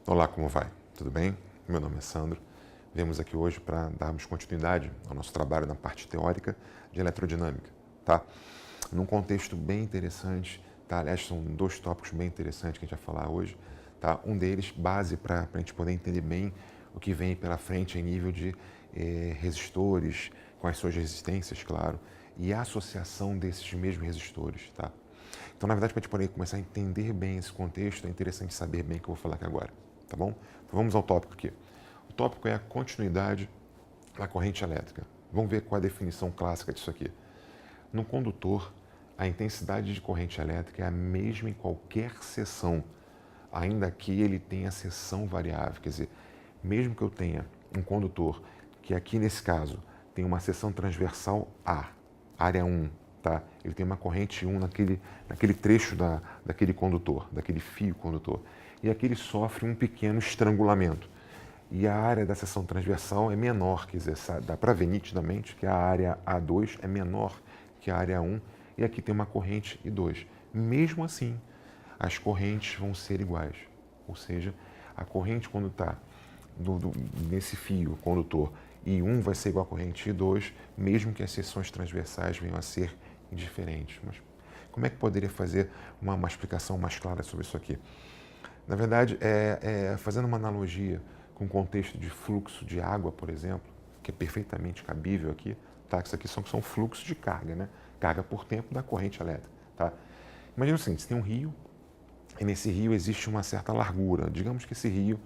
Olá, como vai? Tudo bem? Meu nome é Sandro. Viemos aqui hoje para darmos continuidade ao nosso trabalho na parte teórica de eletrodinâmica, tá? Num contexto bem interessante, tá? Aliás, são dois tópicos bem interessantes que a gente vai falar hoje, tá? Um deles, base para a gente poder entender bem o que vem pela frente em nível de resistores, com as suas resistências, claro, e a associação desses mesmos resistores, tá? Então, na verdade, para a gente poder começar a entender bem esse contexto, é interessante saber bem o que eu vou falar aqui agora, tá bom? Então, vamos ao tópico aqui. O tópico é a continuidade da corrente elétrica. Vamos ver qual é a definição clássica disso aqui. No condutor, a intensidade de corrente elétrica é a mesma em qualquer seção, ainda que ele tenha seção variável. Quer dizer, mesmo que eu tenha um condutor que aqui nesse caso tem uma seção transversal A, área 1, tá? Ele tem uma corrente 1 naquele trecho daquele condutor, daquele fio condutor. E aqui ele sofre um pequeno estrangulamento. E a área da seção transversal é menor, quer dizer, dá para ver nitidamente que a área A2 é menor que a área 1 e aqui tem uma corrente I2. Mesmo assim, as correntes vão ser iguais. Ou seja, a corrente quando está nesse fio condutor I1 vai ser igual à corrente I2, mesmo que as seções transversais venham a ser indiferentes. Mas como é que poderia fazer uma explicação mais clara sobre isso aqui? Na verdade, fazendo uma analogia com o contexto de fluxo de água, por exemplo, que é perfeitamente cabível aqui, tá? Isso aqui são fluxos de carga, né? Carga por tempo da corrente elétrica, tá? Imagina o seguinte, você tem um rio e nesse rio existe uma certa largura. Digamos que esse rio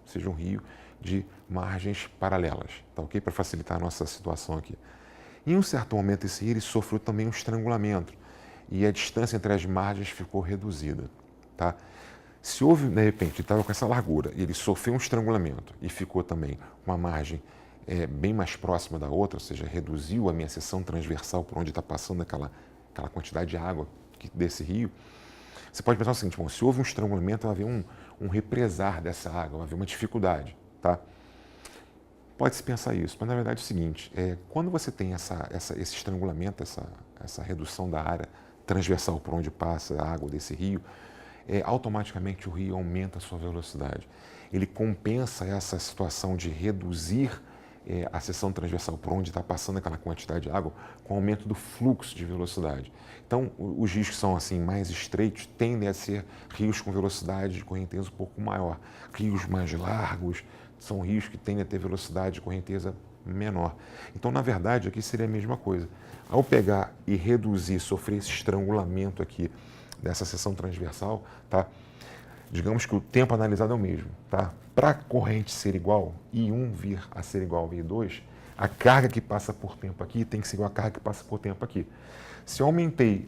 seja um rio de margens paralelas, tá ok? Para facilitar a nossa situação aqui. Em um certo momento esse rio ele sofreu também um estrangulamento e a distância entre as margens ficou reduzida, tá? Se houve, de repente, ele estava com essa largura e ele sofreu um estrangulamento e ficou também uma margem bem mais próxima da outra, ou seja, reduziu a minha seção transversal por onde está passando aquela quantidade de água desse rio, você pode pensar o seguinte, bom, se houve um estrangulamento, vai haver um represar dessa água, vai haver uma dificuldade, tá? Pode-se pensar isso, mas na verdade é o seguinte, quando você tem esse estrangulamento, essa redução da área transversal por onde passa a água desse rio, automaticamente o rio aumenta a sua velocidade. Ele compensa essa situação de reduzir a seção transversal por onde está passando aquela quantidade de água com o aumento do fluxo de velocidade. Então, os rios que são assim mais estreitos tendem a ser rios com velocidade de correnteza um pouco maior. Rios mais largos são rios que tendem a ter velocidade de correnteza menor. Então, na verdade, aqui seria a mesma coisa. Ao pegar e reduzir, sofrer esse estrangulamento aqui dessa seção transversal, tá? Digamos que o tempo analisado é o mesmo, tá? Para a corrente ser igual, I1 vir a ser igual a I2, a carga que passa por tempo aqui tem que ser igual à carga que passa por tempo aqui. Se eu aumentei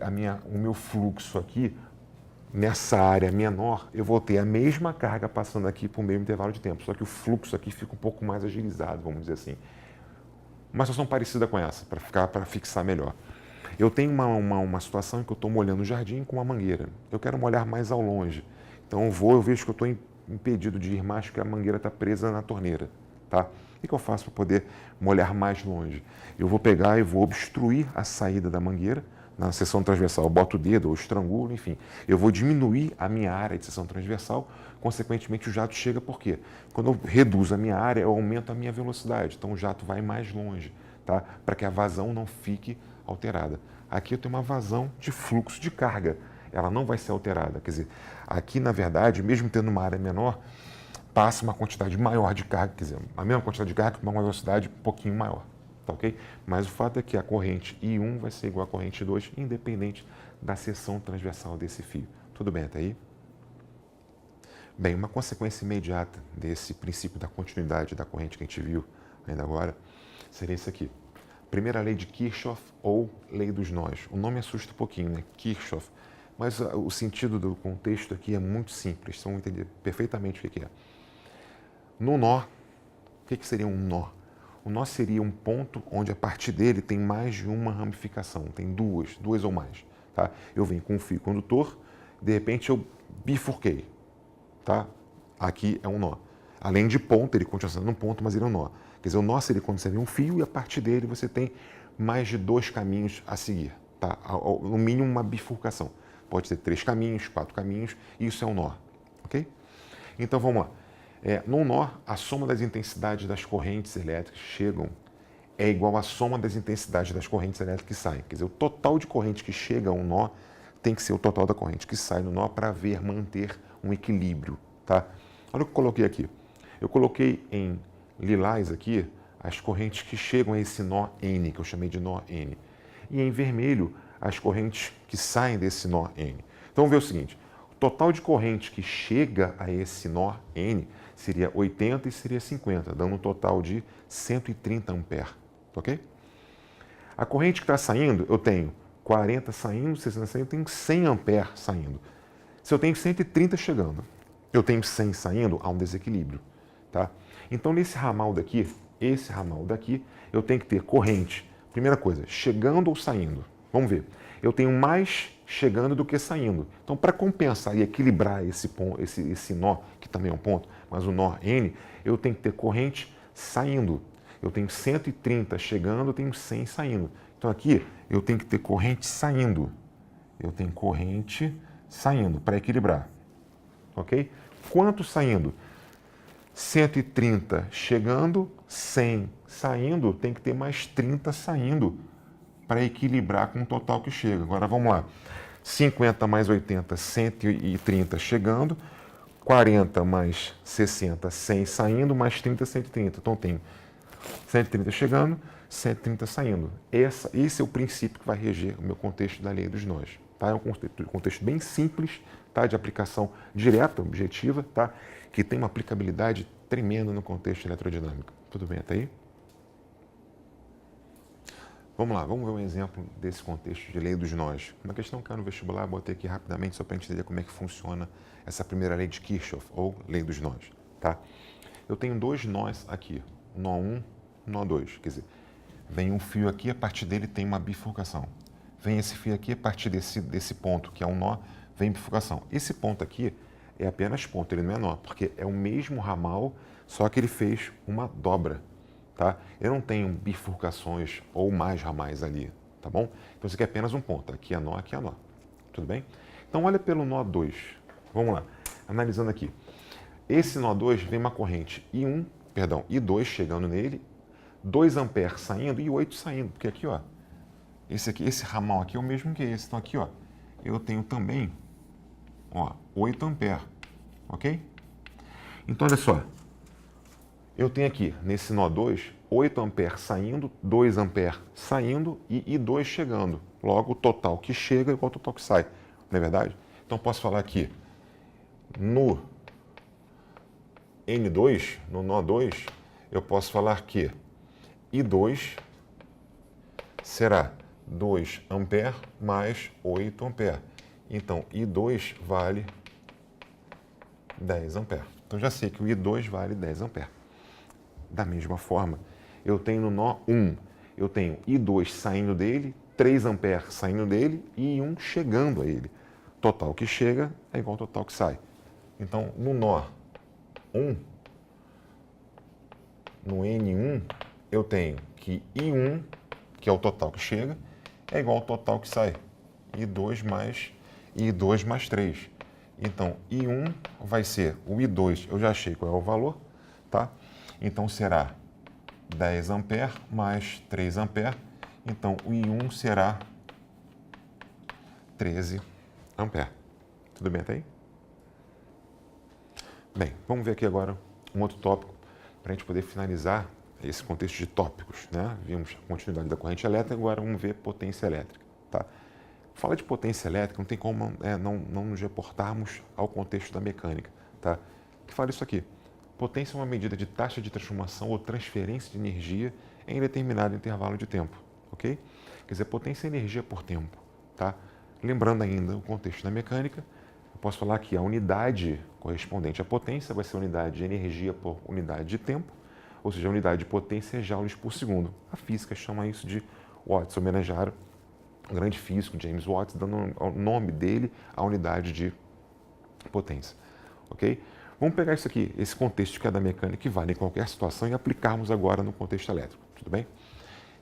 o meu fluxo aqui, nessa área menor, eu vou ter a mesma carga passando aqui por mesmo intervalo de tempo, só que o fluxo aqui fica um pouco mais agilizado, vamos dizer assim. Uma situação parecida com essa, para fixar melhor. Eu tenho uma situação em que eu estou molhando o jardim com uma mangueira. Eu quero molhar mais ao longe. Então eu vejo que eu estou impedido de ir mais porque a mangueira está presa na torneira. Tá? O que eu faço para poder molhar mais longe? Eu vou pegar e vou obstruir a saída da mangueira na seção transversal. Eu boto o dedo ou estrangulo, enfim. Eu vou diminuir a minha área de seção transversal, consequentemente o jato chega por quê? Quando eu reduzo a minha área, eu aumento a minha velocidade. Então o jato vai mais longe, tá? Para que a vazão não fique alterada. Aqui eu tenho uma vazão de fluxo de carga, ela não vai ser alterada. Quer dizer, aqui na verdade, mesmo tendo uma área menor, passa uma quantidade maior de carga, quer dizer, a mesma quantidade de carga com uma velocidade um pouquinho maior, tá ok? Mas o fato é que a corrente I1 vai ser igual à corrente I2, independente da seção transversal desse fio. Tudo bem até aí? Bem, uma consequência imediata desse princípio da continuidade da corrente que a gente viu ainda agora seria isso aqui. Primeira lei de Kirchhoff ou lei dos nós. O nome assusta um pouquinho, né? Kirchhoff. Mas o sentido do contexto aqui é muito simples. Vocês vão entender perfeitamente o que é. No nó, o que seria um nó? O nó seria um ponto onde a partir dele tem mais de uma ramificação. Tem duas ou mais. Tá? Eu venho com um fio condutor, de repente eu bifurquei. Tá? Aqui é um nó. Além de ponto, ele continua sendo um ponto, mas ele é um nó. Quer dizer, o nó seria quando você vê um fio e a partir dele você tem mais de 2 caminhos a seguir. Tá? No mínimo uma bifurcação. Pode ter 3 caminhos, 4 caminhos, e isso é um nó. Ok? Então vamos lá. No nó, a soma das intensidades das correntes elétricas que chegam é igual à soma das intensidades das correntes elétricas que saem. Quer dizer, o total de corrente que chega a um nó tem que ser o total da corrente que sai no nó para manter um equilíbrio, tá? Olha o que eu coloquei aqui. Eu coloquei em lilás aqui as correntes que chegam a esse nó N, que eu chamei de nó N. E em vermelho, as correntes que saem desse nó N. Então, vamos ver o seguinte. O total de corrente que chega a esse nó N seria 80 e seria 50, dando um total de 130 amperes, ok? A corrente que está saindo, eu tenho 40 saindo, 60 saindo, eu tenho 100 amperes saindo. Se eu tenho 130 chegando, eu tenho 100 saindo, há um desequilíbrio, tá? Então, nesse ramal daqui, esse ramal daqui, eu tenho que ter corrente, primeira coisa, chegando ou saindo. Vamos ver. Eu tenho mais chegando do que saindo. Então, para compensar e equilibrar esse ponto, esse nó, que também é um ponto, mas o nó N, eu tenho que ter corrente saindo. Eu tenho 130 chegando, eu tenho 100 saindo. Então, aqui, eu tenho que ter corrente saindo. Eu tenho corrente saindo para equilibrar. Ok? Quanto saindo? 130 chegando, 100 saindo, tem que ter mais 30 saindo para equilibrar com o total que chega. Agora vamos lá. 50 mais 80, 130 chegando, 40 mais 60, 100 saindo, mais 30, 130. Então tem 130 chegando, 130 saindo. Esse é o princípio que vai reger o meu contexto da lei dos nós. Tá? É um contexto bem simples, tá? De aplicação direta, objetiva, tá? Que tem uma aplicabilidade tremenda no contexto eletrodinâmico. Tudo bem até aí? Vamos lá, vamos ver um exemplo desse contexto de lei dos nós. Uma questão que caiu no vestibular, botei aqui rapidamente só para a gente entender como é que funciona essa primeira lei de Kirchhoff, ou lei dos nós. Tá? Eu tenho dois nós aqui, nó 1, nó 2. Quer dizer, vem um fio aqui, a partir dele tem uma bifurcação. Vem esse fio aqui, a partir desse ponto, que é um nó, vem bifurcação. Esse ponto aqui é apenas ponto, ele não é nó, porque é o mesmo ramal, só que ele fez uma dobra. Tá? Eu não tenho bifurcações ou mais ramais ali, tá bom? Então isso aqui é apenas um ponto, aqui é nó, tudo bem? Então olha pelo nó 2, vamos lá, analisando aqui. Esse nó 2 vem uma corrente I2 chegando nele, 2 amperes saindo e 8 saindo, porque aqui, ó, esse ramal aqui é o mesmo que esse, então aqui, ó, eu tenho também, ó, 8 amperes, ok? Então olha só. Eu tenho aqui, nesse nó 2, 8 amperes saindo, 2 amperes saindo e I2 chegando. Logo, o total que chega é igual ao total que sai. Não é verdade? Então, posso falar aqui, no N2, no nó 2, eu posso falar que I2 será 2 amperes mais 8 amperes. Então, I2 vale 10 amperes. Então, já sei que o I2 vale 10 amperes. Da mesma forma, eu tenho no nó 1, eu tenho I2 saindo dele, 3 amperes saindo dele e I1 chegando a ele. Total que chega é igual ao total que sai. Então, no nó 1, no N1, eu tenho que I1, que é o total que chega, é igual ao total que sai. I2 mais 3. Então, I1 vai ser o I2, eu já achei qual é o valor, tá? Então, será 10 amperes mais 3 amperes. Então, o I1 será 13 amperes. Tudo bem até aí? Bem, vamos ver aqui agora um outro tópico para a gente poder finalizar esse contexto de tópicos, né? Vimos a continuidade da corrente elétrica, agora vamos ver potência elétrica, tá? Fala de potência elétrica, não tem como não nos reportarmos ao contexto da mecânica, tá? Que fala isso aqui. Potência é uma medida de taxa de transformação ou transferência de energia em determinado intervalo de tempo, ok? Quer dizer, potência é energia por tempo, tá? Lembrando ainda o contexto da mecânica, eu posso falar que a unidade correspondente à potência vai ser a unidade de energia por unidade de tempo, ou seja, a unidade de potência é joules por segundo. A física chama isso de watts, homenagearam o grande físico James Watt, dando o nome dele à unidade de potência, ok? Vamos pegar isso aqui, esse contexto que é da mecânica, que vale em qualquer situação, e aplicarmos agora no contexto elétrico, tudo bem?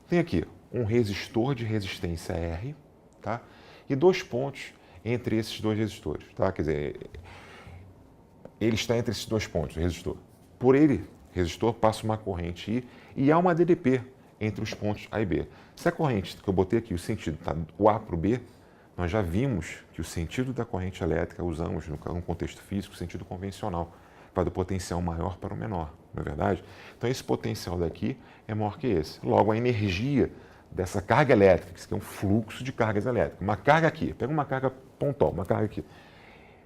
Tem aqui um resistor de resistência R, tá? E 2 pontos entre esses 2 resistores, tá? Quer dizer, ele está entre esses 2 pontos, o resistor. por ele, resistor, passa uma corrente I e há uma DDP entre os pontos A e B. Se a corrente que eu botei aqui, o sentido está do A para o B, nós já vimos que o sentido da corrente elétrica usamos no contexto físico, o sentido convencional, para do potencial maior para o menor, não é verdade? Então esse potencial daqui é maior que esse. Logo, a energia dessa carga elétrica, que é um fluxo de cargas elétricas, uma carga aqui, pega uma carga pontual, uma carga aqui,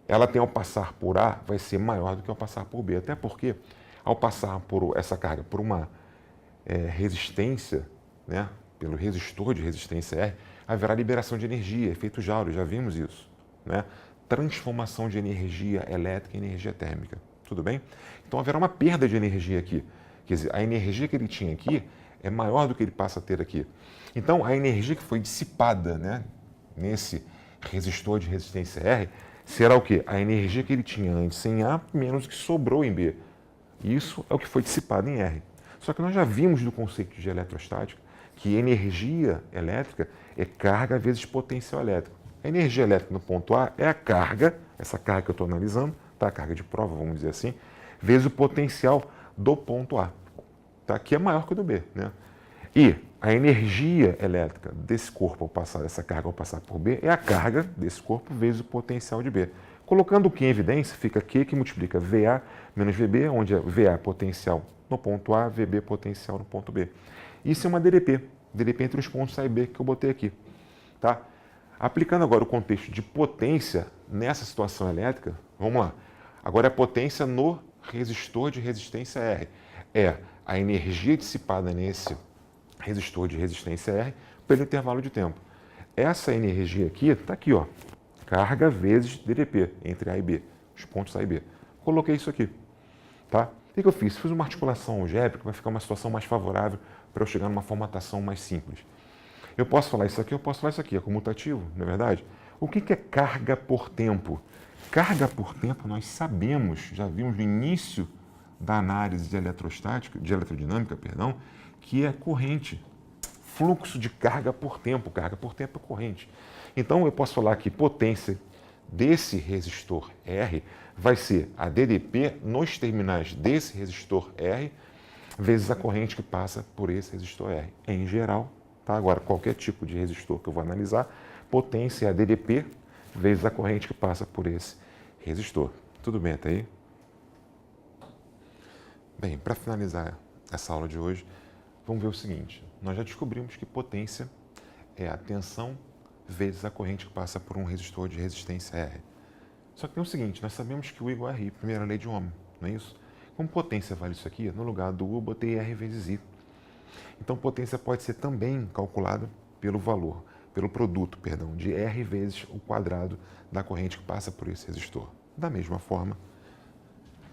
ela tem ao passar por A vai ser maior do que ao passar por B, até porque ao passar por essa carga por uma resistência, né, pelo resistor de resistência R, haverá liberação de energia, efeito Joule, já vimos isso, né? Transformação de energia elétrica em energia térmica, tudo bem? Então haverá uma perda de energia aqui, quer dizer, a energia que ele tinha aqui é maior do que ele passa a ter aqui. Então a energia que foi dissipada, né, nesse resistor de resistência R será o quê? A energia que ele tinha antes em A menos o que sobrou em B. Isso é o que foi dissipado em R. Só que nós já vimos do conceito de eletrostática que energia elétrica é carga vezes potencial elétrico. A energia elétrica no ponto A é a carga, essa carga que eu estou analisando, tá? A carga de prova, vamos dizer assim, vezes o potencial do ponto A, tá? Que é maior que o do B, né? E a energia elétrica desse corpo ao passar, dessa carga ao passar por B, é a carga desse corpo vezes o potencial de B. Colocando o Q em evidência, fica Q que multiplica VA menos VB, onde é VA potencial no ponto A, VB potencial no ponto B. Isso é uma DDP, DDP entre os pontos A e B que eu botei aqui. Tá? Aplicando agora o contexto de potência nessa situação elétrica, vamos lá. Agora é a potência no resistor de resistência R. É a energia dissipada nesse resistor de resistência R pelo intervalo de tempo. Essa energia aqui está aqui, ó, carga vezes DDP entre A e B, os pontos A e B. Coloquei isso aqui. Tá? O que eu fiz? Fiz uma articulação algébrica para ficar uma situação mais favorável para eu chegar numa formatação mais simples. Eu posso falar isso aqui, eu posso falar isso aqui, é comutativo, não é verdade? O que é carga por tempo? Carga por tempo nós sabemos, já vimos no início da análise de eletrostática, de eletrodinâmica, perdão, que é corrente, fluxo de carga por tempo é corrente. Então eu posso falar que potência desse resistor R vai ser a DDP nos terminais desse resistor R vezes a corrente que passa por esse resistor R. Em geral, tá? Agora, qualquer tipo de resistor que eu vou analisar, potência é a DDP vezes a corrente que passa por esse resistor. Tudo bem até aí? Bem, para finalizar essa aula de hoje, vamos ver o seguinte. Nós já descobrimos que potência é a tensão vezes a corrente que passa por um resistor de resistência R. Só que tem o seguinte, nós sabemos que U igual a R, primeira lei de Ohm, não é isso? Como potência vale isso aqui, no lugar do U, botei R vezes I. Então, potência pode ser também calculada pelo valor, pelo produto, perdão, de R vezes o quadrado da corrente que passa por esse resistor. Da mesma forma,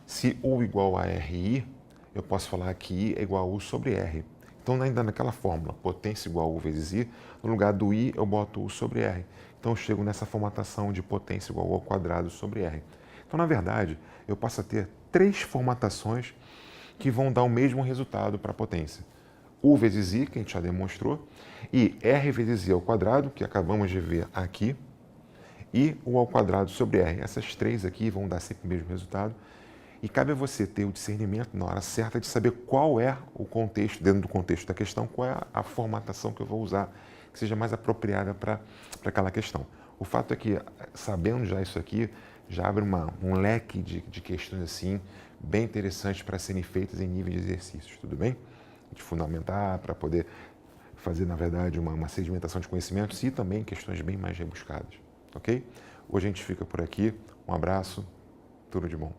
se U igual a RI, eu posso falar que I é igual a U sobre R. Então, ainda naquela fórmula, potência igual a U vezes I, no lugar do I eu boto U sobre R. Então, eu chego nessa formatação de potência igual ao quadrado sobre R. Então, na verdade, eu passo a ter 3 formatações que vão dar o mesmo resultado para a potência. U vezes I, que a gente já demonstrou, e R vezes I ao quadrado, que acabamos de ver aqui, e U ao quadrado sobre R. Essas 3 aqui vão dar sempre o mesmo resultado. E cabe a você ter o discernimento na hora certa de saber qual é o contexto, dentro do contexto da questão, qual é a formatação que eu vou usar, que seja mais apropriada para aquela questão. O fato é que, sabendo já isso aqui, já abre um leque de questões assim, bem interessantes para serem feitas em nível de exercícios, tudo bem? De fundamentar, para poder fazer, na verdade, uma sedimentação de conhecimentos e também questões bem mais rebuscadas, ok? Hoje a gente fica por aqui, um abraço, tudo de bom.